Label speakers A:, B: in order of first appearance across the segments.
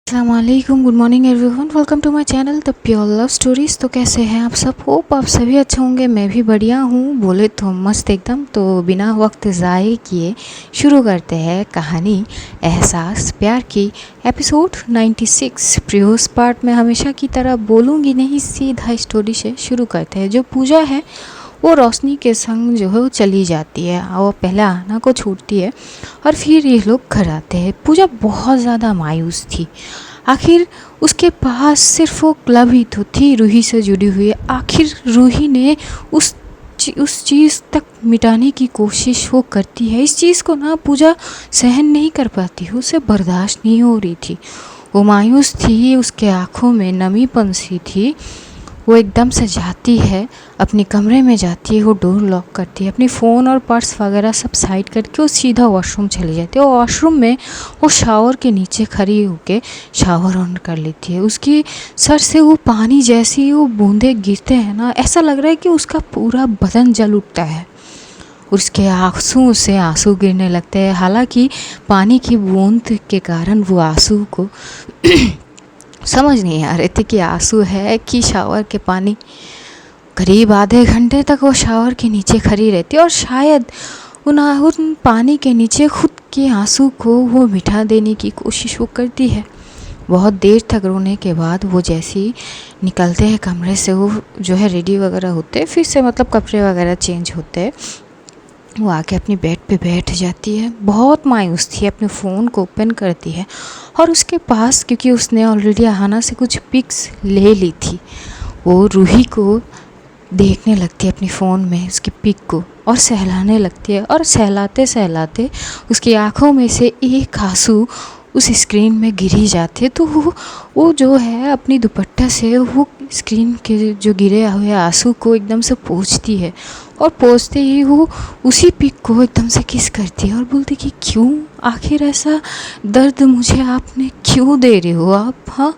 A: अस्सलामुअलैकुम, good morning everyone, welcome to my channel the pure love stories. तो कैसे हैं आप सब? होप आप सभी अच्छे होंगे। मैं भी बढ़िया हूँ, बोले तो मस्त एकदम। तो बिना वक्त ज़ाये किए शुरू करते हैं कहानी एहसास प्यार की, एपिसोड 96। प्रीवियस पार्ट में हमेशा की तरह बोलूँगी नहीं, सीधा स्टोरी से शुरू करते हैं। जो पूजा है वो रोशनी के संग जो है वो चली जाती है, वो पहले आना को छूटती है और फिर ये लोग घर आते हैं। पूजा बहुत ज़्यादा मायूस थी। आखिर उसके पास सिर्फ वो क्लब ही तो थी रूही से जुड़ी हुई। आखिर रूही ने उस चीज़ तक मिटाने की कोशिश वो करती है। इस चीज़ को ना पूजा सहन नहीं कर पाती, उसे बर्दाश्त नहीं हो रही थी। वो मायूस थी, उसके आँखों में नमीपन सी थी। वो एकदम से जाती है, अपने कमरे में जाती है, वो डोर लॉक करती है, अपनी फ़ोन और पर्स वगैरह सब साइड करके वो सीधा वॉशरूम चली जाती है। और वॉशरूम में वो शावर के नीचे खड़ी होके शावर ऑन कर लेती है। उसकी सर से वो पानी जैसी वो बूंदें गिरते हैं ना, ऐसा लग रहा है कि उसका पूरा बदन जल उठता है। उसके आंसू से आंसू गिरने लगते हैं। हालांकि पानी की बूंद के कारण वो आंसू को समझ नहीं आ रहे थे कि आंसू है कि शावर के पानी। करीब आधे घंटे तक वो शावर के नीचे खड़ी रहती और शायद उन पानी के नीचे खुद के आंसू को वो मिटा देने की कोशिश वो करती है। बहुत देर तक रोने के बाद वो जैसी निकलते हैं कमरे से, वो जो है रेडी वगैरह होते हैं, फिर से मतलब कपड़े वगैरह चेंज होते हैं, वो आके अपनी बेड पे बैठ जाती है। बहुत मायूस थी, अपने फ़ोन को ओपन करती है और उसके पास, क्योंकि उसने ऑलरेडी आहाना से कुछ पिक्स ले ली थी, वो रूही को देखने लगती है अपनी फ़ोन में, उसकी पिक को, और सहलाने लगती है। और सहलाते सहलाते उसकी आँखों में से एक आंसू उस स्क्रीन में गिर ही जाते। तो वो जो है अपनी दुपट्टा से वो स्क्रीन के जो गिरे हुए आंसू को एकदम से पोंछती है और पोंछते ही वो उसी पिक को एकदम से किस करती है और बोलती कि क्यों, आखिर ऐसा दर्द मुझे आपने क्यों दे रहे हो आप? हाँ,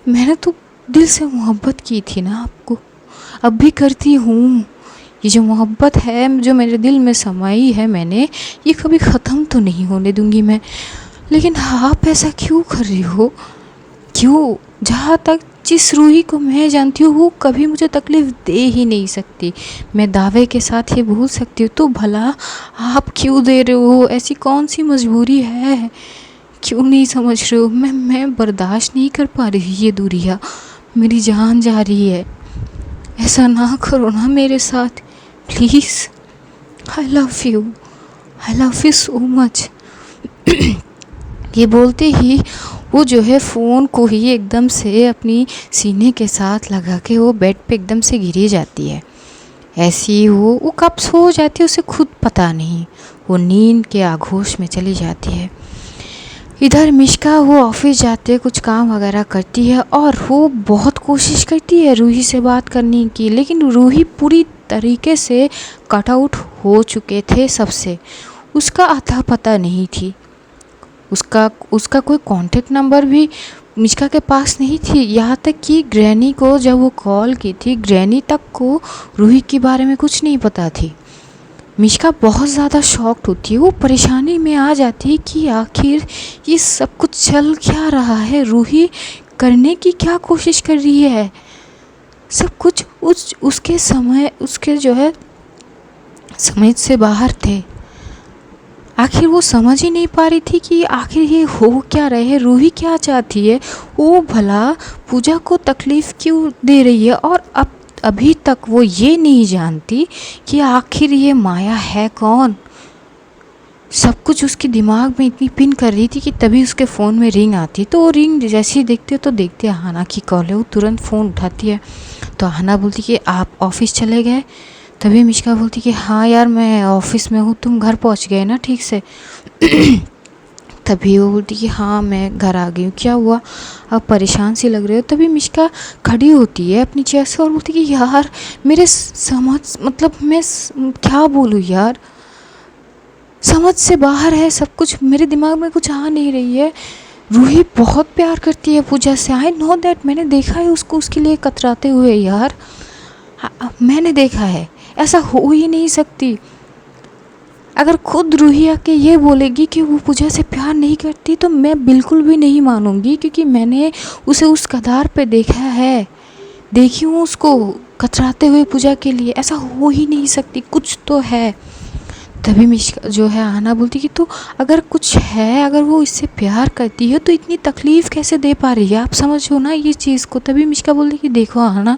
A: मैंने तो दिल से मोहब्बत की थी ना आपको, अब भी करती हूँ। ये जो मोहब्बत है जो मेरे दिल में समाई है मैंने, ये कभी ख़त्म तो नहीं होने दूंगी मैं। लेकिन आप ऐसा क्यों कर रही हो? क्यों? जहाँ तक जिस रूही को मैं जानती हूँ वो कभी मुझे तकलीफ़ दे ही नहीं सकती। मैं दावे के साथ ये बोल सकती हूँ, तो भला आप क्यों दे रहे हो? ऐसी कौन सी मजबूरी है? क्यों नहीं समझ रहे हो? मैं बर्दाश्त नहीं कर पा रही ये दूरियाँ, मेरी जान जा रही है। ऐसा ना करो ना मेरे साथ, please. I love you so much. ये बोलते ही वो जो है फ़ोन को ही एकदम से अपनी सीने के साथ लगा के वो बेड पे एकदम से गिरी जाती है। ऐसी वो कब सो जाती है उसे खुद पता नहीं, वो नींद के आगोश में चली जाती है। इधर मिश्का वो ऑफिस जाते कुछ काम वगैरह करती है और वो बहुत कोशिश करती है रूही से बात करने की, लेकिन रूही पूरी तरीके से कट आउट हो चुके थे सबसे। उसका अता पता नहीं थी, उसका कोई कांटेक्ट नंबर भी मिश्का के पास नहीं थी। यहाँ तक कि ग्रैनी को जब वो कॉल की थी, ग्रैनी तक को रूही के बारे में कुछ नहीं पता थी। मिश्का बहुत ज़्यादा शॉक्ड होती है, वो परेशानी में आ जाती है कि आखिर ये सब कुछ चल क्या रहा है, रूही करने की क्या कोशिश कर रही है। सब कुछ उसके जो है समझ से बाहर थे। आखिर वो समझ ही नहीं पा रही थी कि आखिर ये हो क्या रहे है, रूही क्या चाहती है, वो भला पूजा को तकलीफ़ क्यों दे रही है। और अभी तक वो ये नहीं जानती कि आखिर ये माया है कौन। सब कुछ उसके दिमाग में इतनी पिन कर रही थी कि तभी उसके फ़ोन में रिंग आती है। तो वो रिंग जैसे ही देखते तो देखते आहाना की कॉल है, वो तुरंत फ़ोन उठाती है। तो आहाना बोलती कि आप ऑफ़िस चले गए? तभी मिश्का बोलती कि हाँ यार, मैं ऑफ़िस में हूँ, तुम घर पहुँच गए ना ठीक से? तभी वो बोलती कि हाँ मैं घर आ गई हूँ। क्या हुआ, आप परेशान सी लग रहे हो? तभी मिश्का खड़ी होती है अपनी चेयर से और बोलती कि यार मेरे समझ, मतलब मैं क्या बोलूँ यार, समझ से बाहर है सब कुछ, मेरे दिमाग में कुछ आ नहीं रही है। रूही बहुत प्यार करती है पूजा से, आई नो दैट, मैंने देखा है उसको उसके लिए कतराते हुए यार, मैंने देखा है, ऐसा हो ही नहीं सकती। अगर खुद रूही आके ये बोलेगी कि वो पूजा से प्यार नहीं करती तो मैं बिल्कुल भी नहीं मानूंगी, क्योंकि मैंने उसे उस कगार पे देखा है, देखी हूँ उसको कतराते हुए पूजा के लिए। ऐसा हो ही नहीं सकती, कुछ तो है। तभी मिश्का जो है आना बोलती कि तो अगर कुछ है, अगर वो इससे प्यार करती है तो इतनी तकलीफ़ कैसे दे पा रही है, आप समझो ना ये चीज़ को। तभी मिश्का बोलती कि देखो आना,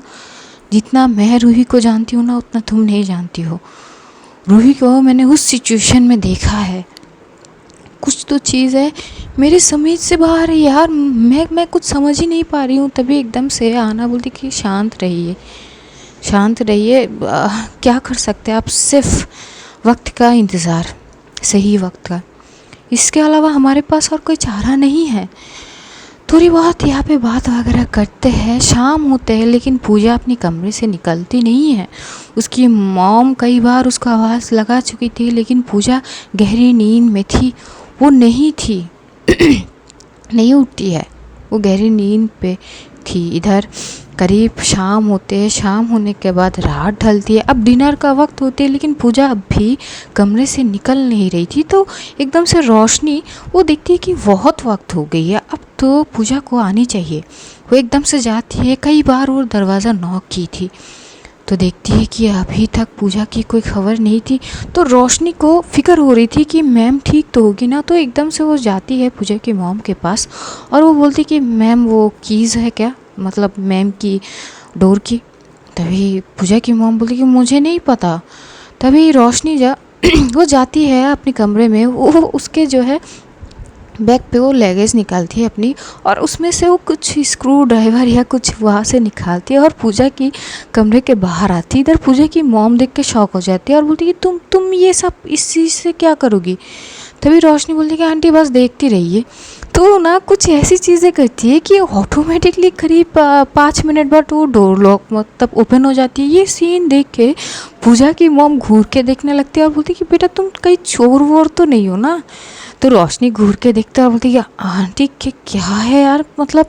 A: जितना मैं रूही को जानती हूँ ना उतना तुम नहीं जानती हो। रूही को मैंने उस सिचुएशन में देखा है, कुछ तो चीज़ है मेरे समझ से बाहर है यार, मैं कुछ समझ ही नहीं पा रही हूँ। तभी एकदम से आना बोलती कि शांत रहिए, शांत रहिए, क्या कर सकते हैं आप, सिर्फ वक्त का इंतज़ार, सही वक्त का, इसके अलावा हमारे पास और कोई चारा नहीं है। थोड़ी बहुत यहाँ पे बात वगैरह करते हैं, शाम होते हैं, लेकिन पूजा अपने कमरे से निकलती नहीं है। उसकी मॉम कई बार उसको आवाज़ लगा चुकी थी, लेकिन पूजा गहरी नींद में थी, वो नहीं थी नहीं उठती है, वो गहरी नींद पे थी। इधर करीब शाम होते हैं, शाम होने के बाद रात ढलती है, अब डिनर का वक्त होते है, लेकिन पूजा अब भी कमरे से निकल नहीं रही थी। तो एकदम से रोशनी वो देखती है कि बहुत वक्त हो गई है, अब तो पूजा को आनी चाहिए। वो एकदम से जाती है, कई बार वो दरवाज़ा नॉक की थी तो देखती है कि अभी तक पूजा की कोई खबर नहीं थी। तो रोशनी को फिक्र हो रही थी कि मैम ठीक तो होगी ना। तो एकदम से वो जाती है पूजा की मॉम के पास और वो बोलती कि मैम वो कीज़ है क्या, मतलब मैम की डोर की। तभी पूजा की मॉम बोलती कि मुझे नहीं पता। तभी रोशनी वो जाती है अपने कमरे में, वो उसके जो है बैग पे वो लगेज निकालती है अपनी, और उसमें से वो कुछ स्क्रू ड्राइवर या कुछ वहाँ से निकालती है और पूजा की कमरे के बाहर आती है। इधर पूजा की मॉम देख के शॉक हो जाती है और बोलती है कि तुम ये सब इस चीज़ से क्या करोगी। तभी रोशनी बोलती है कि आंटी बस देखती रहिए। तो ना कुछ ऐसी चीज़ें करती है कि ऑटोमेटिकली करीब 5 मिनट बाद वो डोर लॉक मतलब ओपन हो जाती है। ये सीन देख के पूजा की मॉम घूर के देखने लगती है और बोलती है कि बेटा तुम कहीं चोर वोर तो नहीं हो ना। तो रोशनी घूर के देखता है और बोलती है आंटी के क्या है यार, मतलब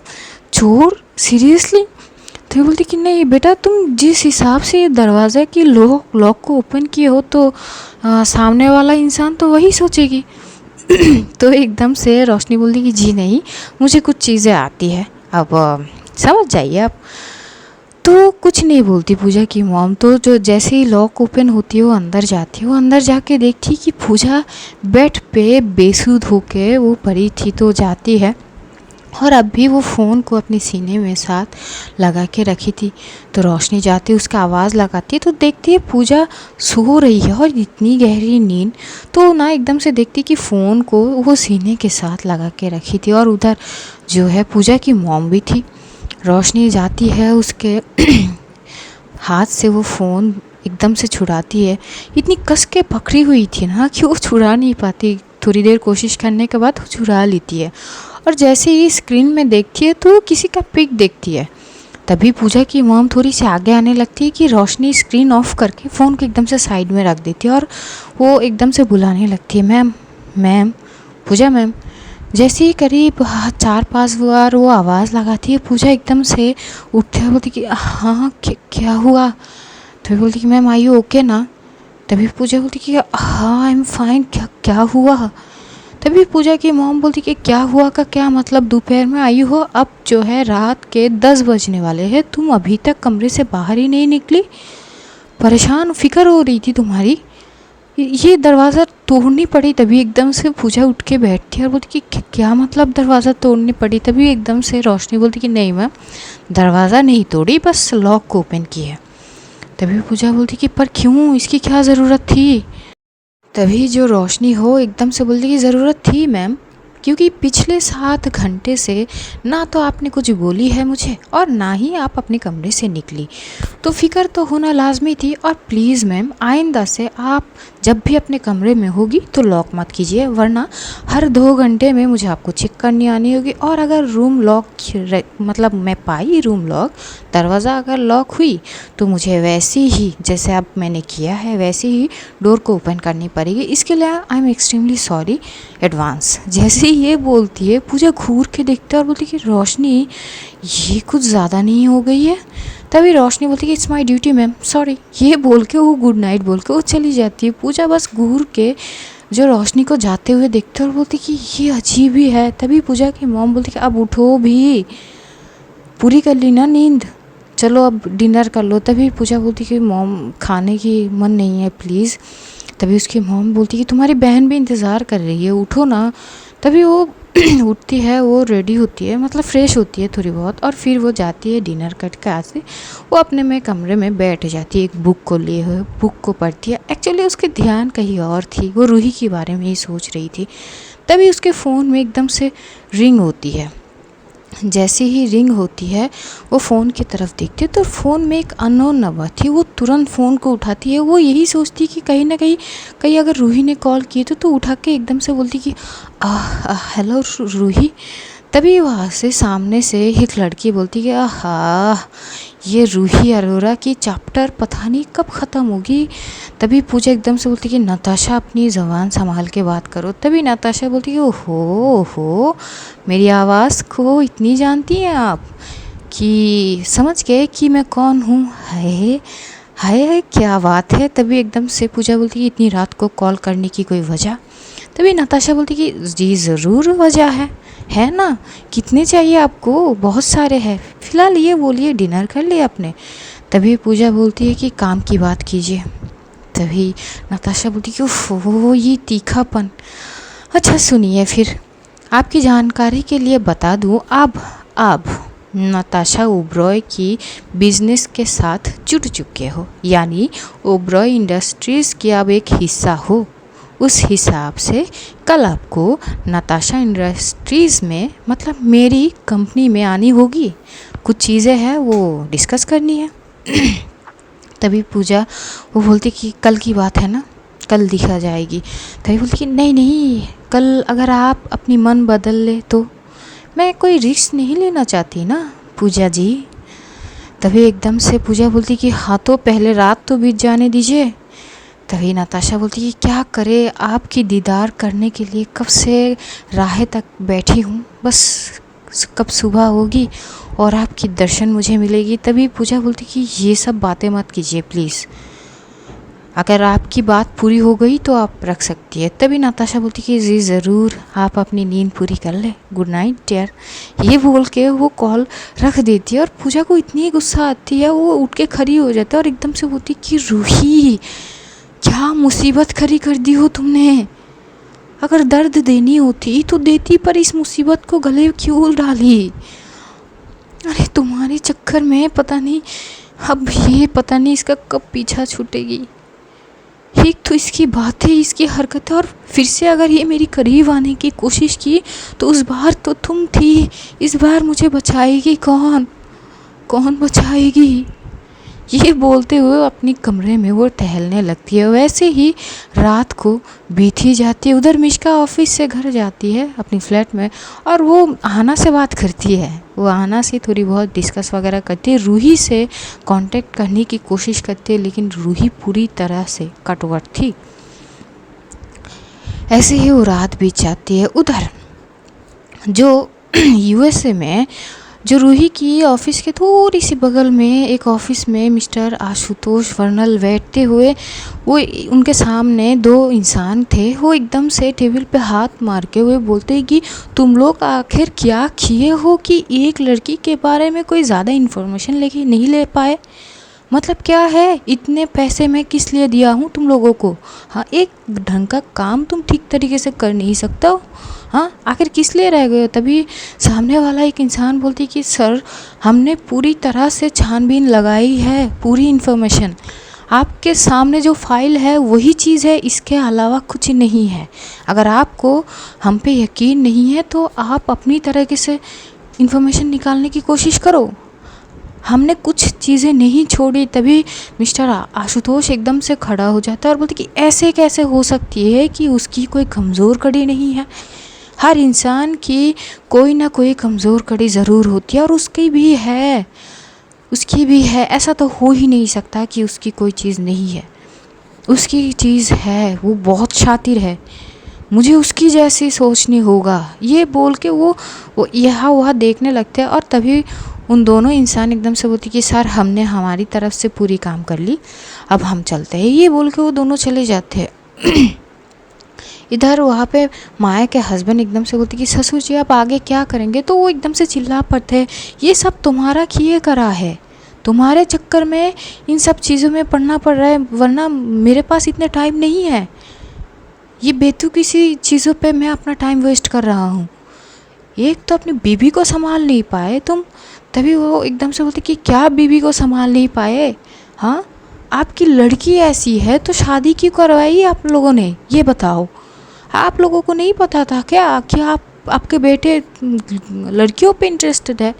A: चोर, सीरियसली। तो ये बोलती कि नहीं बेटा, तुम जिस हिसाब से ये दरवाज़े की लॉक को ओपन किए हो तो सामने वाला इंसान तो वही सोचेगी। तो एकदम से रोशनी बोलती कि जी नहीं, मुझे कुछ चीज़ें आती है, अब समझ जाइए आप। तो कुछ नहीं बोलती पूजा की मॉम। तो जो जैसे ही लॉक ओपन होती है वो अंदर जाती है, वो अंदर जाके देखती कि पूजा बेड पे बेसुध होके वो पड़ी थी। तो जाती है और अब भी वो फ़ोन को अपने सीने में साथ लगा के रखी थी। तो रोशनी जाती है, उसका आवाज़ लगाती है तो देखती है पूजा सो रही है और इतनी गहरी नींद। तो ना एकदम से देखती कि फ़ोन को वो सीने के साथ लगा के रखी थी और उधर जो है पूजा की मॉम भी थी। रोशनी जाती है उसके हाथ से वो फ़ोन एकदम से छुड़ाती है, इतनी कस के पकड़ी हुई थी ना कि वो छुड़ा नहीं पाती। थोड़ी देर कोशिश करने के बाद वो छुड़ा लेती है और जैसे ही स्क्रीन में देखती है तो किसी का पिक देखती है। तभी पूजा की मॉम थोड़ी सी आगे आने लगती है कि रोशनी स्क्रीन ऑफ करके फ़ोन को एकदम से साइड में रख देती है और वो एकदम से बुलाने लगती है मैम मैम, पूजा मैम। जैसे ही करीब 4-5 बार वो आवाज़ लगाती है, पूजा एकदम से उठते हुए बोलती कि हाँ क्या हुआ। तो बोलती कि मैम आई यू ओके ना। तभी पूजा बोलती कि हाँ आई एम फाइन, क्या क्या हुआ। तभी पूजा की मॉम बोलती कि क्या हुआ का क्या मतलब, दोपहर में आई हो, अब जो है रात के 10 बजने वाले हैं, तुम अभी तक कमरे से बाहर ही नहीं निकली। परेशान फिक्र हो रही थी तुम्हारी, ये दरवाज़ा तोड़नी पड़ी। तभी एकदम से पूजा उठ के बैठती है और बोलती कि क्या मतलब दरवाज़ा तोड़नी पड़ी। तभी एकदम से रोशनी बोलती कि नहीं मैम, दरवाज़ा नहीं तोड़ी, बस लॉक को ओपन किया है। तभी पूजा बोलती कि पर क्यों, इसकी क्या ज़रूरत थी। तभी जो रोशनी हो एकदम से बोलती कि ज़रूरत थी मैम, क्योंकि पिछले 7 घंटे से ना तो आपने कुछ बोली है मुझे और ना ही आप अपने कमरे से निकली, तो फ़िक्र तो होना लाजमी थी। और प्लीज़ मैम आइंदा से आप जब भी अपने कमरे में होगी तो लॉक मत कीजिए, वरना हर 2 घंटे में मुझे आपको चेक करनी आनी होगी। और अगर रूम लॉक मतलब मैं पाई रूम लॉक, दरवाज़ा अगर लॉक हुई तो मुझे वैसे ही जैसे अब मैंने किया है वैसे ही डोर को ओपन करनी पड़ेगी। इसके लिए I am extremely sorry advance. जैसे ही ये बोलती है पूजा घूर के देखते है और बोलती कि रोशनी ये कुछ ज़्यादा नहीं हो गई है। तभी रोशनी बोलती है it's my duty ma'am, sorry. ये बोल के वो गुड नाइट बोल के वो चली जाती है। पूजा बस घूर के जो रोशनी को जाते हुए देखते और बोलती कि ये अजीब ही है। तभी पूजा की मॉम बोलती कि अब उठो भी, पूरी कर ली ना नींद, चलो अब डिनर कर लो। तभी पूजा बोलती कि मॉम खाने की मन नहीं है प्लीज़। तभी उसकी मॉम बोलती कि तुम्हारी बहन भी इंतज़ार कर रही है, उठो ना। तभी वो उठती है, वो रेडी होती है, मतलब फ्रेश होती है थोड़ी बहुत, और फिर वो जाती है डिनर करके आके वो अपने में कमरे में बैठ जाती है, एक बुक को लिए हुए बुक को पढ़ती है। एक्चुअली उसके ध्यान कहीं और थी, वो रूही के बारे में ही सोच रही थी। तभी उसके फ़ोन में एकदम से रिंग होती है। जैसे ही रिंग होती है वो फ़ोन की तरफ देखती है तो फ़ोन में एक अननोन नंबर थी। वो तुरंत फ़ोन को उठाती है, वो यही सोचती कि कहीं ना कहीं अगर रूही ने कॉल की तो उठा के एकदम से बोलती कि हेलो रूही। तभी वहाँ से सामने से एक लड़की बोलती कि आहा, ये रूही अरोरा की चैप्टर पता नहीं कब ख़त्म होगी। तभी पूजा एकदम से बोलती कि नताशा अपनी ज़बान संभाल के बात करो। तभी नताशा बोलती कि ओहो, मेरी आवाज़ को इतनी जानती हैं आप कि समझ गए कि मैं कौन हूँ। हाय हाय, क्या बात है। तभी एकदम से पूजा बोलती कि इतनी रात को कॉल करने की कोई वजह। तभी नताशा बोलती कि जी ज़रूर वजह है ना, कितने चाहिए आपको? बहुत सारे हैं, फ़िलहाल ये बोलिए डिनर कर लिए आपने? तभी पूजा बोलती है कि काम की बात कीजिए। तभी नताशा बोलती कि ओह ये तीखापन। अच्छा सुनिए, फिर आपकी जानकारी के लिए बता दूँ, अब नताशा ओबरॉय की बिजनेस के साथ जुड़ चुके हो, यानी ओबरॉय इंडस्ट्रीज़ की अब एक हिस्सा हो। उस हिसाब से कल आपको नताशा इंडस्ट्रीज़ में, मतलब मेरी कंपनी में आनी होगी। कुछ चीज़ें हैं वो डिस्कस करनी है। तभी पूजा वो बोलती कि कल की बात है ना, कल दिखा जाएगी। तभी बोलती कि नहीं, कल अगर आप अपनी मन बदल ले तो। मैं कोई रिस्क नहीं लेना चाहती ना पूजा जी। तभी एकदम से पूजा बोलती कि हाँ तो पहले रात तो बीत जाने दीजिए। तभी नताशा बोलती कि क्या करे, आपकी दीदार करने के लिए कब से राह तक बैठी हूँ, बस कब सुबह होगी और आपकी दर्शन मुझे मिलेगी। तभी पूजा बोलती कि ये सब बातें मत कीजिए प्लीज़, अगर आपकी बात पूरी हो गई तो आप रख सकती है। तभी नताशा बोलती कि जी ज़रूर, आप अपनी नींद पूरी कर ले, गुड नाइट डियर। ये बोल के वो कॉल रख देती है और पूजा को इतनी गुस्सा आती है, वो उठ के खड़ी हो जाती है और एकदम से बोलती कि रूही, क्या मुसीबत खड़ी कर दी हो तुमने। अगर दर्द देनी होती तो देती, पर इस मुसीबत को गले क्यों डाली। अरे तुम्हारे चक्कर में पता नहीं, अब ये पता नहीं इसका कब पीछा छूटेगी। एक तो इसकी बातें, इसकी हरकतें, और फिर से अगर ये मेरी करीब आने की कोशिश की तो उस बार तो तुम थी, इस बार मुझे बचाएगी कौन बचाएगी। ये बोलते हुए अपनी कमरे में वो टहलने लगती है। वैसे ही रात को बीत ही जाती है। उधर मिश्का ऑफिस से घर जाती है अपनी फ्लैट में और वो आना से बात करती है। वो आना से थोड़ी बहुत डिस्कस वगैरह करती है, रूही से कांटेक्ट करने की कोशिश करती है, लेकिन रूही पूरी तरह से कटवट थी। ऐसे ही वो रात बीत जाती है। उधर जो यूएसए में जो रूही की ऑफिस के थोड़ी सी बगल में एक ऑफिस में मिस्टर आशुतोष वर्नल बैठते हुए, वो उनके सामने दो इंसान थे। वो एकदम से टेबल पे हाथ मार के हुए बोलते कि तुम लोग आखिर क्या किए हो कि एक लड़की के बारे में कोई ज़्यादा इन्फॉर्मेशन लेके नहीं ले पाए। मतलब क्या है, इतने पैसे मैं किस लिए दिया हूँ तुम लोगों को। हाँ, एक ढंग का काम तुम ठीक तरीके से कर नहीं सकते हो। हाँ, आखिर किस लिए रह गए हो। तभी सामने वाला एक इंसान बोलती कि सर, हमने पूरी तरह से छानबीन लगाई है, पूरी इन्फॉर्मेशन आपके सामने जो फाइल है वही चीज़ है, इसके अलावा कुछ नहीं है। अगर आपको हम पे यकीन नहीं है तो आप अपनी तरीके से इन्फॉर्मेशन निकालने की कोशिश करो, हमने कुछ चीज़ें नहीं छोड़ी। तभी मिस्टर आशुतोष एकदम से खड़ा हो जाता है और बोलते कि ऐसे कैसे हो सकती है कि उसकी कोई कमज़ोर कड़ी नहीं है। हर इंसान की कोई ना कोई कमज़ोर कड़ी ज़रूर होती है और उसकी भी है। ऐसा तो हो ही नहीं सकता कि उसकी कोई चीज़ नहीं है, उसकी चीज़ है, वो बहुत शातिर है। मुझे उसकी जैसी सोचनी होगा, ये बोल के वो यहाँ वहाँ देखने लगते हैं। और तभी उन दोनों इंसान एकदम से बोलती कि सर हमने हमारी तरफ से पूरी काम कर ली, अब हम चलते हैं। ये बोल के वो दोनों चले जाते हैं। इधर वहाँ पे माया के हस्बैंड एकदम से बोलते कि ससुर जी आप आगे क्या करेंगे, तो वो एकदम से चिल्ला पड़ते हैं ये सब तुम्हारा किए करा है, तुम्हारे चक्कर में इन सब चीज़ों में पढ़ना पड़ रहा है, वरना मेरे पास इतने टाइम नहीं है, ये बेतुकी सी चीज़ों पे मैं अपना टाइम वेस्ट कर रहा हूँ। एक तो अपनी बीबी को संभाल नहीं पाए तुम। तभी वो एकदम से बोलते कि क्या बीबी को संभाल नहीं पाए, हाँ आपकी लड़की ऐसी है तो शादी क्यों करवाई आप लोगों ने, ये बताओ। आप लोगों को नहीं पता था क्या कि आपके बेटे लड़कियों पे इंटरेस्टेड है।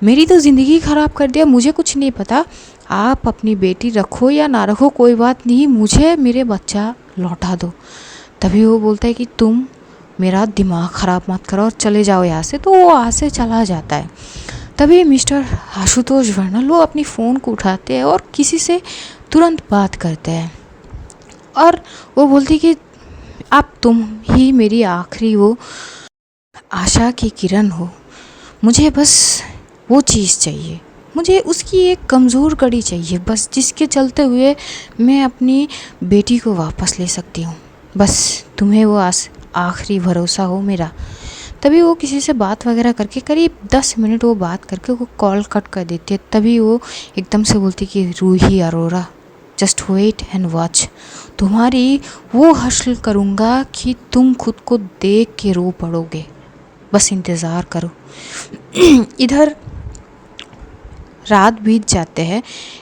A: मेरी तो ज़िंदगी ख़राब कर दिया, मुझे कुछ नहीं पता। आप अपनी बेटी रखो या ना रखो कोई बात नहीं, मुझे मेरे बच्चा लौटा दो। तभी वो बोलता है कि तुम मेरा दिमाग ख़राब मत करो और चले जाओ यहाँ से। तो वो वहाँ से चला जाता है। तभी मिस्टर आशुतोष वर्णल वो अपनी फ़ोन को उठाते हैं और किसी से तुरंत बात करते हैं और वो बोलती कि अब तुम ही मेरी आखिरी वो आशा की किरण हो, मुझे बस वो चीज़ चाहिए, मुझे उसकी एक कमज़ोर कड़ी चाहिए बस, जिसके चलते हुए मैं अपनी बेटी को वापस ले सकती हूँ। बस तुम्हें वो आखिरी भरोसा हो मेरा। तभी वो किसी से बात वगैरह करके करीब 10 मिनट वो बात करके वो कॉल कट कर देती है। तभी वो एकदम से बोलती कि Ruhi Arora just wait and watch, तुम्हारी वो हश्र करूँगा कि तुम खुद को देख के रो पड़ोगे, बस इंतज़ार करो। इधर रात बीत जाते हैं,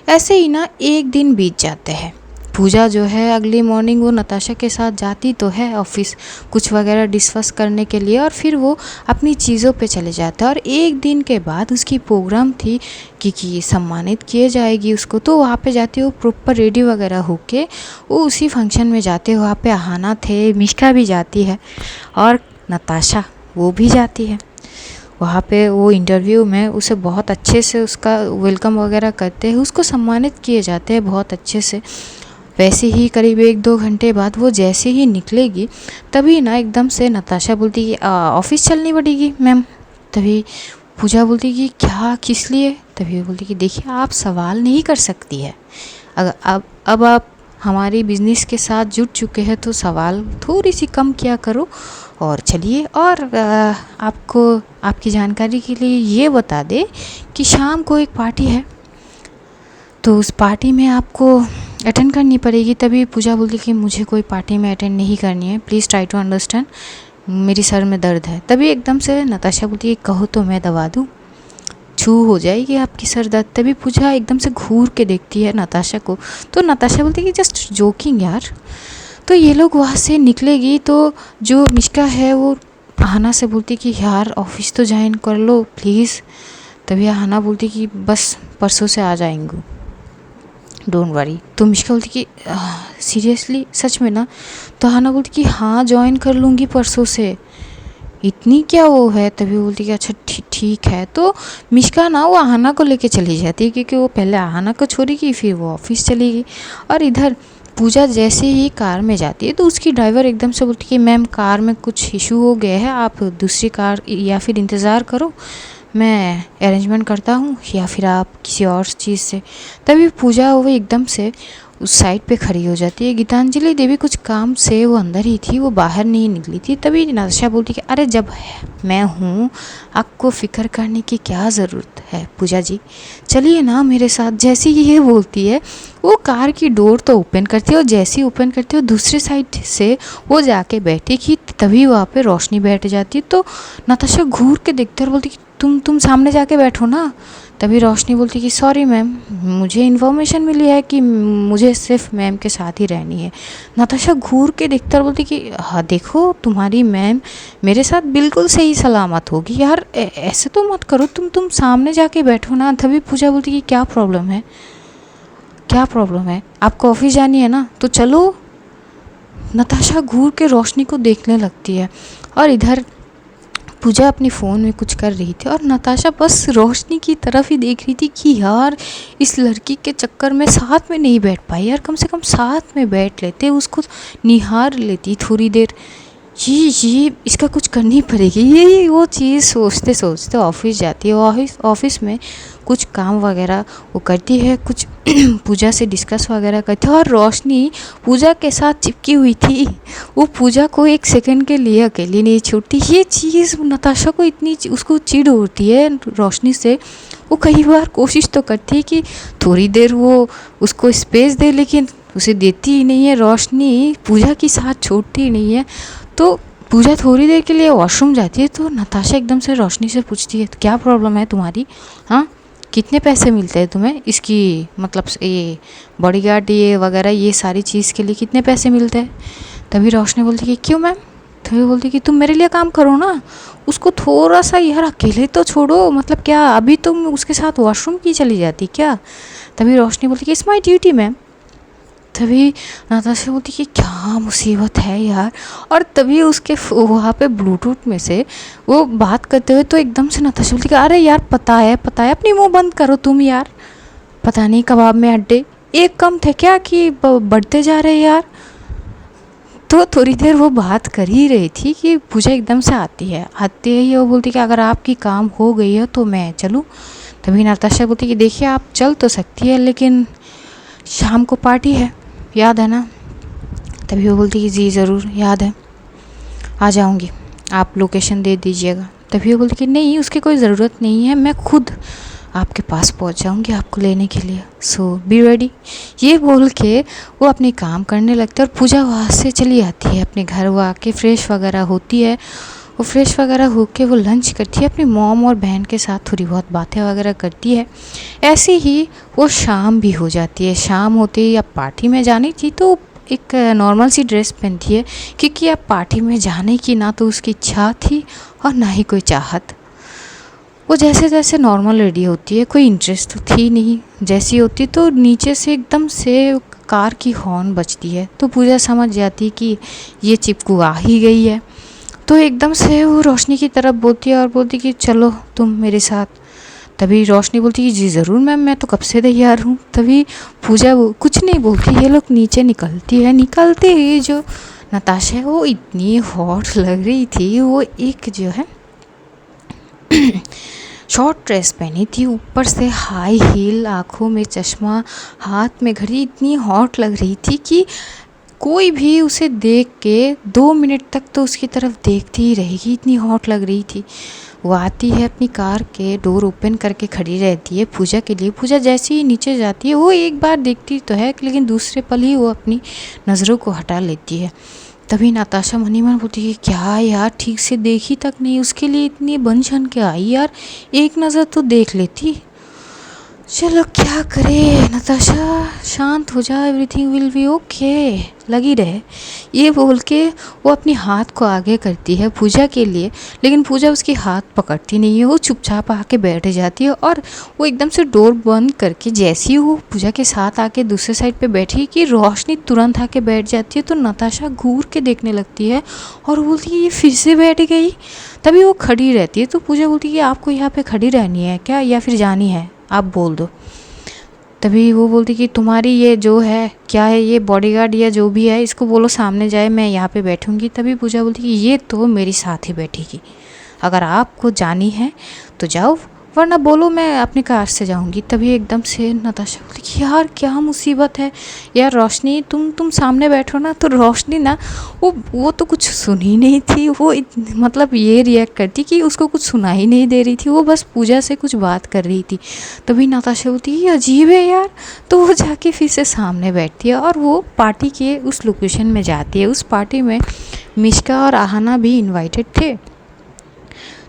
A: ऐसे ही ना एक दिन बीत जाते हैं। पूजा जो है अगली मॉर्निंग वो नताशा के साथ जाती तो है ऑफिस कुछ वगैरह डिस्कस करने के लिए, और फिर वो अपनी चीज़ों पे चले जाते हैं। और एक दिन के बाद उसकी प्रोग्राम थी कि सम्मानित किए जाएगी उसको, तो वहाँ पे जाती वो प्रॉपर रेडी वगैरह होके वो उसी फंक्शन में जाते। वहाँ पे आहाना थे, मिश्का भी जाती है और नताशा वो भी जाती है। वहाँ पे वो इंटरव्यू में उसे बहुत अच्छे से उसका वेलकम वगैरह करते हैं, उसको सम्मानित किए जाते हैं बहुत अच्छे से। वैसे ही करीब 1-2 घंटे बाद वो जैसे ही निकलेगी तभी ना एकदम से नताशा बोलती कि ऑफिस चलनी पड़ेगी मैम। तभी पूजा बोलती कि क्या, किस लिए? तभी वो बोलती कि देखिए आप सवाल नहीं कर सकती है, अब आप हमारी बिज़नेस के साथ जुड़ चुके हैं तो सवाल थोड़ी सी कम किया करो और चलिए। और आपको आपकी जानकारी के लिए ये बता दे कि शाम को एक पार्टी है तो उस पार्टी में आपको अटेंड करनी पड़ेगी। तभी पूजा बोलती कि मुझे कोई पार्टी में अटेंड नहीं करनी है, प्लीज़ ट्राई टू अंडरस्टैंड, मेरी सर में दर्द है। तभी एकदम से नताशा बोलती है कहो तो मैं दवा दूँ, छू हो जाएगी आपकी सर दर्द। तभी पूजा एकदम से घूर के देखती है नताशा को, तो नताशा बोलती है कि जस्ट जोकिंग यार। तो ये लोग वहाँ से निकलेगी तो जो मिश्का है वो आहाना से बोलती कि यार ऑफिस तो ज्वाइन कर लो प्लीज़। तभी आहाना बोलती कि बस परसों से आ जाएंगे, डोंट वरी। तो मिश्का बोलती कि सीरियसली सच में ना? तो आहाना बोलती कि हाँ ज्वाइन कर लूँगी परसों से, इतनी क्या वो है। तभी बोलती कि अच्छा ठीक है। तो मिश्का ना वो आहाना को लेके चली जाती है क्योंकि वो पहले आहाना को छोड़ेगी फिर वो ऑफिस चलेगी। और इधर पूजा जैसे ही कार में जाती है तो उसकी ड्राइवर एकदम से बोलती है मैम कार में कुछ इशू हो गया है, आप दूसरी कार या फिर इंतज़ार करो, मैं अरेंजमेंट करता हूँ, या फिर आप किसी और चीज़ से। तभी पूजा वो एकदम से उस साइड पे खड़ी हो जाती है। गीतांजलि देवी कुछ काम से वो अंदर ही थी, वो बाहर नहीं निकली थी। तभी नताशा बोलती कि अरे जब मैं हूँ आपको फ़िक्र करने की क्या ज़रूरत है पूजा जी, चलिए ना मेरे साथ। जैसी ही ये बोलती है वो कार की डोर तो ओपन करती है और जैसे ही ओपन करती है दूसरी साइड से वो जाके बैठी कि तभी वहाँ पे रोशनी बैठ जाती है। तो नताशा घूर के देखते और बोलती कि तुम सामने जाके बैठो ना। तभी रोशनी बोलती कि सॉरी मैम, मुझे इन्फॉर्मेशन मिली है कि मुझे सिर्फ मैम के साथ ही रहनी है। नताशा घूर के देखता और बोलती कि हाँ देखो तुम्हारी मैम मेरे साथ बिल्कुल सही सलामत होगी यार, ऐसे तो मत करो, तुम सामने जाके बैठो ना। तभी पूजा बोलती कि क्या प्रॉब्लम है, क्या प्रॉब्लम है, आपको ऑफिस जानी है ना तो चलो। नताशा घूर के रोशनी को देखने लगती है और इधर पूजा अपनी फ़ोन में कुछ कर रही थी और नताशा बस रोशनी की तरफ ही देख रही थी कि यार इस लड़की के चक्कर में साथ में नहीं बैठ पाई यार, कम से कम साथ में बैठ लेते, उसको निहार लेती थोड़ी देर। ये इसका कुछ करनी पड़ेगी। ये वो चीज़ सोचते सोचते ऑफिस जाती है। ऑफिस में कुछ काम वगैरह वो करती है, कुछ पूजा से डिस्कस वगैरह करती है और रोशनी पूजा के साथ चिपकी हुई थी। वो पूजा को एक सेकंड के लिए अकेली नहीं छोड़ती। ये चीज़ नताशा को इतनी उसको चिढ़ होती है रोशनी से। वो कई बार कोशिश तो करती है कि थोड़ी देर वो उसको स्पेस दे, लेकिन उसे देती ही नहीं है। रोशनी पूजा की साथ छोड़ती ही नहीं है। तो पूजा थोड़ी देर के लिए वॉशरूम जाती है तो नताशा एकदम से रोशनी से पूछती है, क्या प्रॉब्लम है तुम्हारी? हाँ, कितने पैसे मिलते हैं तुम्हें इसकी, मतलब ये बॉडीगार्ड ये वगैरह ये सारी चीज़ के लिए कितने पैसे मिलते हैं? तभी रोशनी बोलती कि क्यों मैम? तभी बोलती कि तुम मेरे लिए काम करो ना, उसको थोड़ा सा यार अकेले तो छोड़ो, मतलब क्या अभी तुम उसके साथ वॉशरूम की चली जाती क्या? तभी रोशनी बोलती कि इट्स माई ड्यूटी मैम। तभी नताशा बोलती कि क्या मुसीबत है यार। और तभी उसके वहाँ पे ब्लूटूथ में से वो बात करते हुए तो एकदम से नताशा बोलती कि अरे यार पता है अपनी मुंह बंद करो तुम यार, पता नहीं कबाब में अड्डे एक कम थे क्या कि बढ़ते जा रहे यार। तो थोड़ी देर वो बात कर ही रही थी कि पूजा एकदम से आती है ही वो बोलती कि अगर आपकी काम हो गई है तो मैं चलूँ। तभी नताशा बोलती कि देखिए आप चल तो सकती है, लेकिन शाम को पार्टी है, याद है ना? तभी वो बोलती कि जी ज़रूर याद है, आ जाऊँगी, आप लोकेशन दे दीजिएगा। तभी वो बोलती कि नहीं उसकी कोई ज़रूरत नहीं है, मैं खुद आपके पास पहुंच जाऊंगी आपको लेने के लिए, सो बी रेडी। ये बोल के वो अपने काम करने लगते और पूजा वहाँ से चली आती है अपने घर। वो आके फ्रेश वगैरह होती है। वो फ्रेश वगैरह होके वो लंच करती है अपनी मॉम और बहन के साथ, थोड़ी बहुत बातें वगैरह करती है। ऐसे ही वो शाम भी हो जाती है। शाम होते ही अब पार्टी में जानी थी तो एक नॉर्मल सी ड्रेस पहनती है, क्योंकि अब पार्टी में जाने की ना तो उसकी इच्छा थी और ना ही कोई चाहत। वो जैसे जैसे नॉर्मल रेडी होती है, कोई इंटरेस्ट तो थी नहीं। जैसी होती तो नीचे से एकदम से कार की हॉर्न बजती है तो पूजा समझ जाती कि ये चिपकू आ ही गई है। तो एकदम से वो रोशनी की तरफ बोलती है और बोलती कि चलो तुम मेरे साथ। तभी रोशनी बोलती कि जी ज़रूर मैम, मैं तो कब से तैयार हूँ। तभी पूजा वो कुछ नहीं बोलती, ये लोग नीचे निकलती है। निकलते ही जो नताशा है वो इतनी हॉट लग रही थी। वो एक जो है शॉर्ट ड्रेस पहनी थी, ऊपर से हाई हील, आँखों में चश्मा, हाथ में घड़ी, इतनी हॉट लग रही थी कि कोई भी उसे देख के 2 मिनट तक तो उसकी तरफ देखती ही रहेगी, इतनी हॉट लग रही थी। वो आती है अपनी कार के डोर ओपन करके खड़ी रहती है पूजा के लिए। पूजा जैसे ही नीचे जाती है वो एक बार देखती तो है, लेकिन दूसरे पल ही वो अपनी नज़रों को हटा लेती है। तभी नताशा मनी मन बोलती है क्या यार, ठीक से देखी तक नहीं, उसके लिए इतनी बन छन के आई यार, एक नज़र तो देख लेती। चलो क्या करे नताशा, शांत हो जा, एवरीथिंग विल बी ओके, लगी रहे। ये बोल के वो अपनी हाथ को आगे करती है पूजा के लिए, लेकिन पूजा उसकी हाथ पकड़ती नहीं है। वो चुपचाप आके बैठ जाती है और वो एकदम से डोर बंद करके जैसे ही वो पूजा के साथ आके दूसरे साइड पे बैठी कि रोशनी तुरंत आके बैठ जाती है। तो नताशा घूर के देखने लगती है और बोलती है ये फिर से बैठ गई। तभी वो खड़ी रहती है तो पूजा बोलती है कि आपको यहाँ पे खड़ी रहनी है क्या या फिर जानी है, आप बोल दो। तभी वो बोलती कि तुम्हारी ये जो है क्या है, ये बॉडीगार्ड या जो भी है इसको बोलो सामने जाए, मैं यहाँ पे बैठूंगी। तभी पूजा बोलती कि ये तो मेरी साथ ही बैठेगी, अगर आपको जानी है तो जाओ, वरना बोलो मैं अपनी कार से जाऊंगी। तभी एकदम से नताशा बोलती कि यार क्या मुसीबत है यार, रोशनी तुम सामने बैठो ना। तो रोशनी ना वो तो कुछ सुन ही नहीं थी। वो मतलब ये रिएक्ट करती कि उसको कुछ सुना ही नहीं दे रही थी, वो बस पूजा से कुछ बात कर रही थी। तभी नताशा बोलती ये अजीब है यार। तो वो जाके फिर से सामने बैठती है और वो पार्टी के उस लोकेशन में जाती है। उस पार्टी में मिश्का और आहाना भी इन्वाइटेड थे।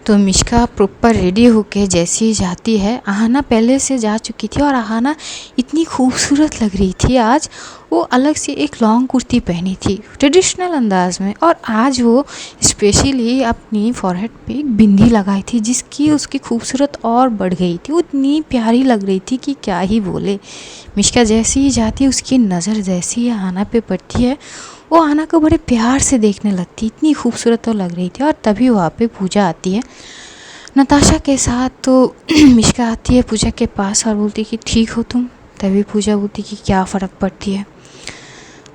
A: तो मिश्का प्रॉपर रेडी होके जैसे ही जाती है, आहाना पहले से जा चुकी थी और आहाना इतनी खूबसूरत लग रही थी आज। वो अलग से एक लॉन्ग कुर्ती पहनी थी ट्रेडिशनल अंदाज में, और आज वो स्पेशली अपनी फॉरहेड पे एक बिंदी लगाई थी जिसकी उसकी खूबसूरत और बढ़ गई थी। वो इतनी प्यारी लग रही थी कि क्या ही बोले। मिश्का जैसे ही जाती है उसकी नज़र जैसी ही आहाना पे पड़ती है, वो आना को बड़े प्यार से देखने लगती, इतनी खूबसूरत तो लग रही थी। और तभी वहाँ पे पूजा आती है नताशा के साथ। तो मिश्का आती है पूजा के पास और बोलती कि ठीक हो तुम। तभी पूजा बोलती कि क्या फ़र्क पड़ती है।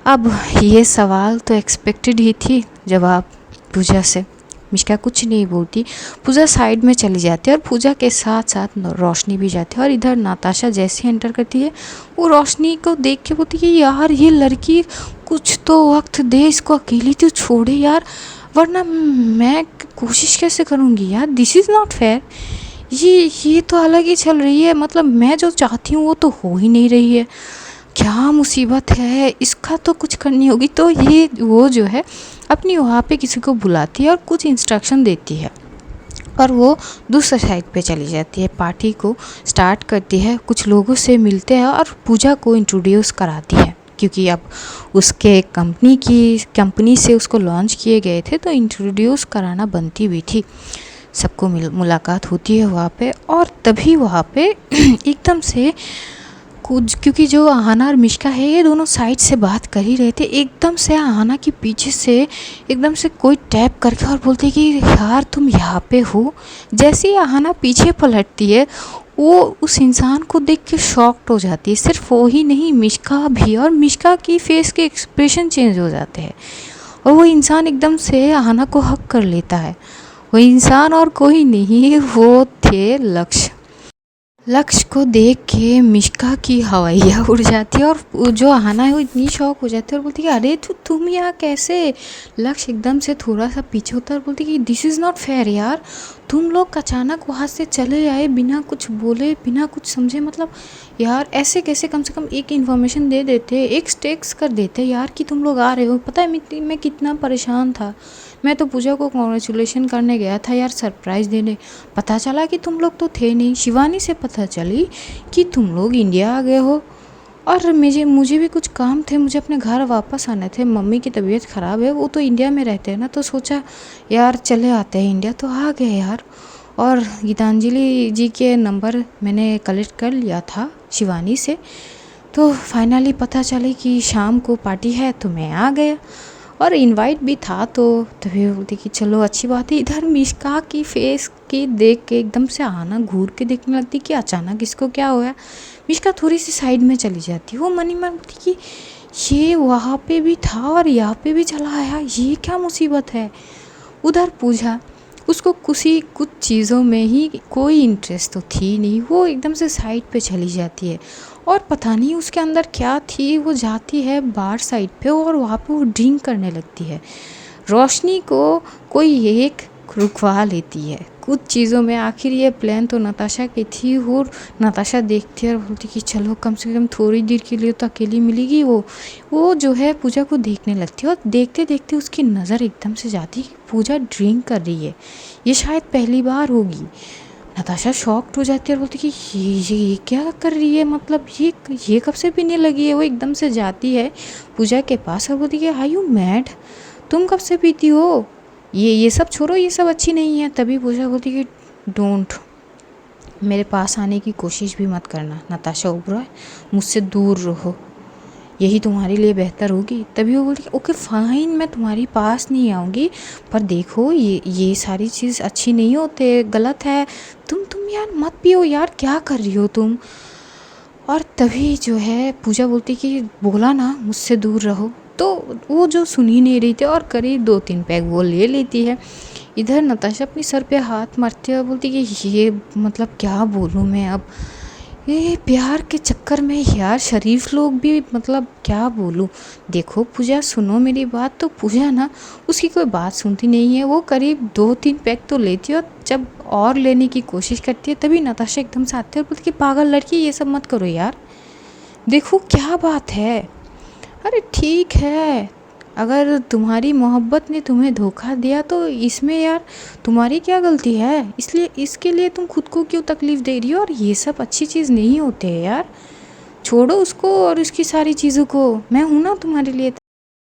A: अब ये सवाल तो एक्सपेक्टेड ही थी जवाब पूजा से। मिश्का कुछ नहीं बोलती, पूजा साइड में चली जाती है और पूजा के साथ साथ रोशनी भी जाती है। और इधर नाताशा जैसे एंटर करती है वो रोशनी को देख के बोलती कि यार ये लड़की कुछ तो वक्त दे, इसको अकेली तो छोड़े यार, वरना मैं कोशिश कैसे करूँगी यार, दिस इज़ नॉट फेयर। ये तो अलग ही चल रही है, मतलब मैं जो चाहती हूँ वो तो हो ही नहीं रही है, क्या मुसीबत है, इसका तो कुछ करनी होगी। तो ये वो जो है अपनी वहाँ पे किसी को बुलाती है और कुछ इंस्ट्रक्शन देती है और वो दूसरे साइड पे चली जाती है, पार्टी को स्टार्ट करती है, कुछ लोगों से मिलते हैं और पूजा को इंट्रोड्यूस कराती है, क्योंकि अब उसके कंपनी से उसको लॉन्च किए गए थे तो इंट्रोड्यूस कराना बनती भी थी। सबको मुलाकात होती है वहाँ पे। और तभी वहाँ पे एकदम से कुछ, क्योंकि जो आहाना और मिश्का है ये दोनों साइड से बात कर ही रहे थे, एकदम से आहाना के पीछे से एकदम से कोई टैप करके और बोलते कि यार तुम यहाँ पे हो। जैसे ही आहाना पीछे पलटती है वो उस इंसान को देख के शॉक्ड हो जाती है। सिर्फ वो ही नहीं, मिश्का भी, और मिश्का की फेस के एक्सप्रेशन चेंज हो जाते हैं और वो इंसान एकदम से आहाना को हक कर लेता है। वो इंसान और कोई नहीं, वो थे लक्ष्य। लक्ष्य को देख के मिश्का की हवाइयाँ उड़ जाती है और जो आहाना है वो इतनी शॉक हो जाती है और बोलती है अरे तुम यहाँ कैसे। लक्ष्य एकदम से थोड़ा सा पीछे होता है और बोलती है कि दिस इज़ नॉट फेयर यार, तुम लोग अचानक वहाँ से चले आए बिना कुछ बोले, बिना कुछ समझे, मतलब यार ऐसे कैसे, कम से कम एक इन्फॉर्मेशन दे देते, एक टेक्स्ट कर देते यार कि तुम लोग आ रहे हो। पता है मैं कितना परेशान था, मैं तो पूजा को कॉन्ग्रेचुलेशन करने गया था यार, सरप्राइज़ देने, पता चला कि तुम लोग तो थे नहीं। शिवानी से पता चली कि तुम लोग इंडिया आ गए हो और मुझे भी कुछ काम थे, मुझे अपने घर वापस आने थे, मम्मी की तबीयत ख़राब है, वो तो इंडिया में रहते हैं ना, तो सोचा यार चले आते हैं इंडिया, तो आ गए यार। और गीतांजलि जी के नंबर मैंने कलेक्ट कर लिया था शिवानी से, तो फाइनली पता चली कि शाम को पार्टी है तो मैं आ गया और इनवाइट भी था, तो तभी बोलती कि चलो अच्छी बात है। इधर मिश्का की फेस की देख के एकदम से आना घूर के देखने लगती कि अचानक इसको क्या हुआ। मिश्का थोड़ी सी साइड में चली जाती, वो मन ही मन बोलती कि ये वहाँ पे भी था और यहाँ पे भी चला आया, ये क्या मुसीबत है। उधर पूजा, उसको कुछ चीज़ों में ही कोई इंटरेस्ट तो थी नहीं, वो एकदम से साइड पे चली जाती है और पता नहीं उसके अंदर क्या थी, वो जाती है बार साइड पे और वहाँ पे वो ड्रिंक करने लगती है। रोशनी को कोई एक रुकवा लेती है कुछ चीज़ों में। आखिर ये प्लान तो नताशा की थी और नताशा देखती है और बोलती कि चलो कम से कम थोड़ी देर के लिए तो अकेली मिलेगी। वो जो है पूजा को देखने लगती है और देखते देखते उसकी नज़र एकदम से जाती है कि पूजा ड्रिंक कर रही है, ये शायद पहली बार होगी। नताशा शॉक्ड हो जाती है और बोलती कि ये क्या कर रही है, मतलब ये कब से पीने लगी है। वो एकदम से जाती है पूजा के पास और बोलती कि आर यू मैड, तुम कब से पीती हो, ये सब छोड़ो, ये सब अच्छी नहीं है। तभी पूजा बोलती कि डोंट, मेरे पास आने की कोशिश भी मत करना नताशा ओबरॉय, मुझसे दूर रहो, यही तुम्हारे लिए बेहतर होगी। तभी वो बोलती ओके फाइन, मैं तुम्हारी पास नहीं आऊँगी, पर देखो ये सारी चीज़ अच्छी नहीं होते, गलत है, तुम यार मत पियो यार, क्या कर रही हो तुम। और तभी जो है पूजा बोलती कि बोला ना मुझसे दूर रहो, तो वो जो सुन ही नहीं रही थी और करीब 2-3 पैग वो ले लेती है। इधर नताशा अपनी सर पे हाथ मारती है और बोलती कि ये मतलब क्या बोलूँ मैं अब, ये प्यार के चक्कर में यार शरीफ लोग भी, मतलब क्या बोलूँ। देखो पूजा सुनो मेरी बात, तो पूजा ना उसकी कोई बात सुनती नहीं है, वो करीब 2-3 पैक तो लेती है और जब और लेने की कोशिश करती है तभी नताशा एकदम से आती है और बोलती कि पागल लड़की ये सब मत करो यार, देखो क्या बात है। अरे ठीक है, अगर तुम्हारी मोहब्बत ने तुम्हें धोखा दिया तो इसमें यार तुम्हारी क्या गलती है, इसलिए इसके लिए तुम खुद को क्यों तकलीफ़ दे रही हो, और ये सब अच्छी चीज़ नहीं होते है यार, छोड़ो उसको और उसकी सारी चीज़ों को, मैं हूँ ना तुम्हारे लिए।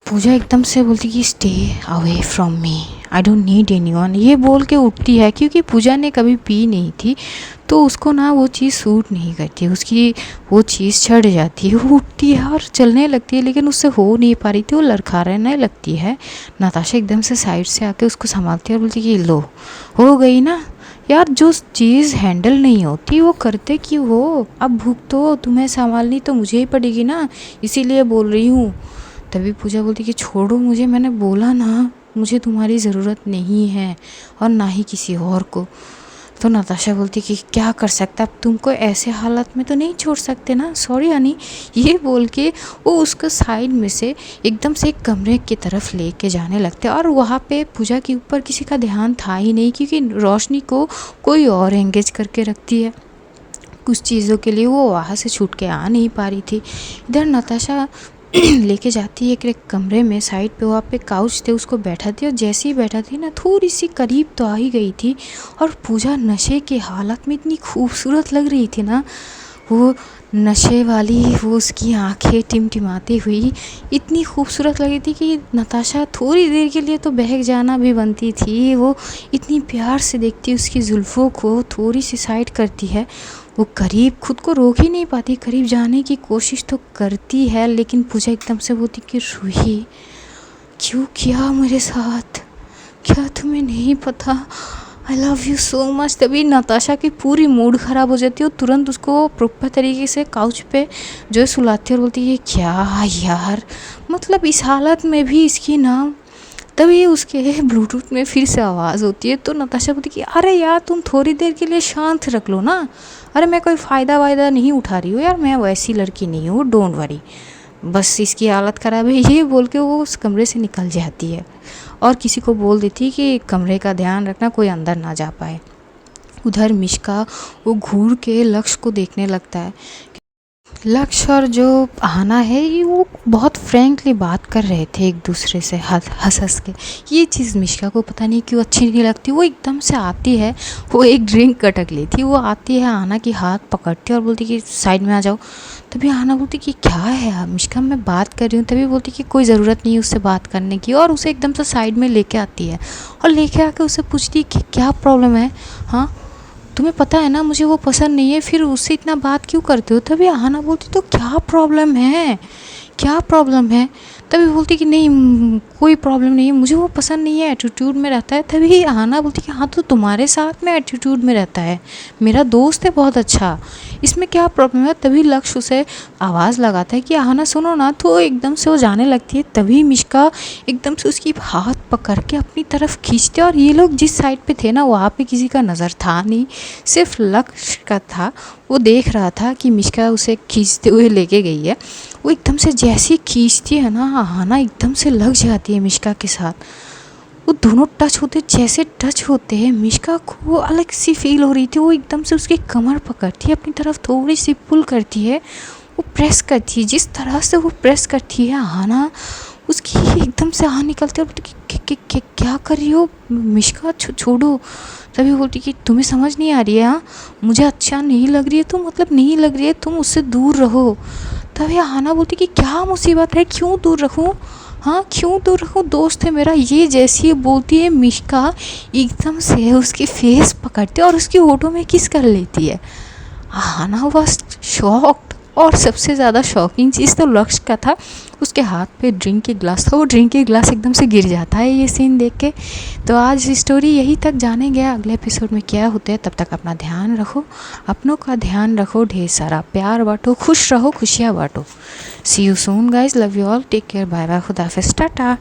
A: पूजा एकदम से बोलती कि stay away from me, I don't need anyone, ये बोल के उठती है। क्योंकि पूजा ने कभी पी नहीं थी तो उसको ना वो चीज़ सूट नहीं करती, उसकी वो चीज़ चढ़ जाती है। वो उठती है और चलने लगती है, लेकिन उससे हो नहीं पा रही थी, वो लड़खड़ाने लगती है। नताशा एकदम से साइड से आके उसको संभालती है और बोलती कि लो, हो गई ना यार, जो चीज़ हैंडल नहीं होती वो करते क्यों हो? अब भूख तो तुम्हें संभालनी तो मुझे ही पड़ेगी ना, इसीलिए बोल रही हूँ। तभी पूजा बोलती कि छोड़ो मुझे, मैंने बोला ना मुझे तुम्हारी ज़रूरत नहीं है और ना ही किसी और को। तो नताशा बोलती कि क्या कर सकता, अब तुमको ऐसे हालत में तो नहीं छोड़ सकते ना, सॉरी हनी। ये बोल के वो उसको साइड में से एकदम से एक कमरे की तरफ लेके जाने लगते हैं। और वहाँ पे पूजा के ऊपर किसी का ध्यान था ही नहीं, क्योंकि रोशनी को कोई और एंगेज करके रखती है कुछ चीज़ों के लिए, वो वहाँ से छूट के आ नहीं पा रही थी। इधर नताशा लेके जाती है एक कमरे में, साइड पे वहाँ पे काउच थे, उसको बैठाती है। और जैसे ही बैठा थी ना, थोड़ी सी करीब तो आ ही गई थी। और पूजा नशे के हालत में इतनी खूबसूरत लग रही थी ना, वो नशे वाली, वो उसकी आंखें टिमटिमाती हुई इतनी खूबसूरत लगी थी कि नताशा थोड़ी देर के लिए तो बहक जाना भी बनती थी। वो इतनी प्यार से देखती, उसकी जुल्फ़ों को थोड़ी सी साइड करती है। वो करीब खुद को रोक ही नहीं पाती, करीब जाने की कोशिश तो करती है, लेकिन पूजा एकदम से बोलती कि रूही, क्यों किया मेरे साथ? क्या तुम्हें नहीं पता I love you so much? तभी नताशा की पूरी मूड ख़राब हो जाती है। वो तुरंत उसको प्रॉपर तरीके से काउच पे जो है सुलाती है और बोलती है क्या यार, मतलब इस हालत में भी इसकी ना। तभी उसके ब्लूटूथ में फिर से आवाज़ होती है। तो नताशा बोलती कि अरे यार तुम थोड़ी देर के लिए शांत रख लो ना, अरे मैं कोई फ़ायदा वायदा नहीं उठा रही हूँ यार, मैं वैसी लड़की नहीं हूँ, डोंट वरी, बस इसकी हालत ख़राब है। ये बोल के वो उस कमरे से निकल जाती है और किसी को बोल देती है कि कमरे का ध्यान रखना, कोई अंदर ना जा पाए। उधर मिश्का वो घूर के लक्ष्य को देखने लगता है। लक्ष्य और जो आना है ये वो बहुत फ्रैंकली बात कर रहे थे एक दूसरे से, हंस हंस के। ये चीज़ मिश्का को पता नहीं क्यों अच्छी नहीं लगती। वो एकदम से आती है, वो एक ड्रिंक कटक ली थी, वो आती है आना की हाथ पकड़ती है और बोलती कि साइड में आ जाओ। तभी आना बोलती कि क्या है यार मिश्का, मैं बात कर रही हूँ। तभी बोलती कि कोई ज़रूरत नहीं है उससे बात करने की, और उसे एकदम से साइड में लेके आती है और लेके आके उसे पूछती कि क्या प्रॉब्लम है, हाँ तुम्हें पता है ना मुझे वो पसंद नहीं है, फिर उससे इतना बात क्यों करते हो? तभी आना बोलती तो क्या प्रॉब्लम है, क्या प्रॉब्लम है? तभी बोलती कि नहीं कोई प्रॉब्लम नहीं है, मुझे वो पसंद नहीं है, एटीट्यूड में रहता है। तभी आना बोलती कि हाँ तो तुम्हारे साथ में एटीट्यूड में रहता है, मेरा दोस्त है बहुत अच्छा, इसमें क्या प्रॉब्लम है? तभी लक्ष्य उसे आवाज़ लगाता है कि आना सुनो ना, तो एकदम से वो जाने लगती है। तभी मिश्का एकदम से उसकी हाथ पकड़ के अपनी तरफ खींचते, और ये लोग जिस साइड पे थे ना वहाँ पे किसी का नज़र था नहीं, सिर्फ लक्ष्य का था। वो देख रहा था कि मिश्का उसे खींचते हुए लेके गई है। वो एकदम से जैसे खींचती है ना, आना एकदम से लग जाती है मिश्का के साथ। वो दोनों टच होते, जैसे टच होते हैं मिश्का को अलग सी फील हो रही थी। वो एकदम से उसकी कमर पकड़ती है, अपनी तरफ थोड़ी सी पुल करती है, वो प्रेस करती है। जिस तरह से वो प्रेस करती है आना, उसकी एकदम से आह निकलती है और बोलती कि क्या कर रही हो मिश्का, छोड़ो। तभी बोलती कि तुम्हें समझ नहीं आ रही है, हाँ मुझे अच्छा नहीं लग रही है तो मतलब नहीं लग रही है, तुम उससे दूर रहो। तभी आना बोलती कि क्या मुसीबत है, क्यों दूर रखूँ, हाँ क्यों दूर रखूँ, दोस्त है मेरा। ये जैसी बोलती है मिश्का एकदम से उसकी फेस पकड़ती है और उसकी होठों में किस कर लेती है। आना वॉज शॉक्ड। और सबसे ज़्यादा शॉकिंग चीज़ तो लक्ष्य का था, उसके हाथ पे ड्रिंक के ग्लास था, वो ड्रिंक के ग्लास एकदम से गिर जाता है ये सीन देख के। तो आज स्टोरी यही तक जानेंगे, अगले एपिसोड में क्या होता है। तब तक अपना ध्यान रखो, अपनों का ध्यान रखो, ढेर सारा प्यार बांटो, खुश रहो, खुशियाँ बांटो। See you soon guys, love you all, take care, bye bye, खुदा हाफिज़, टाटा।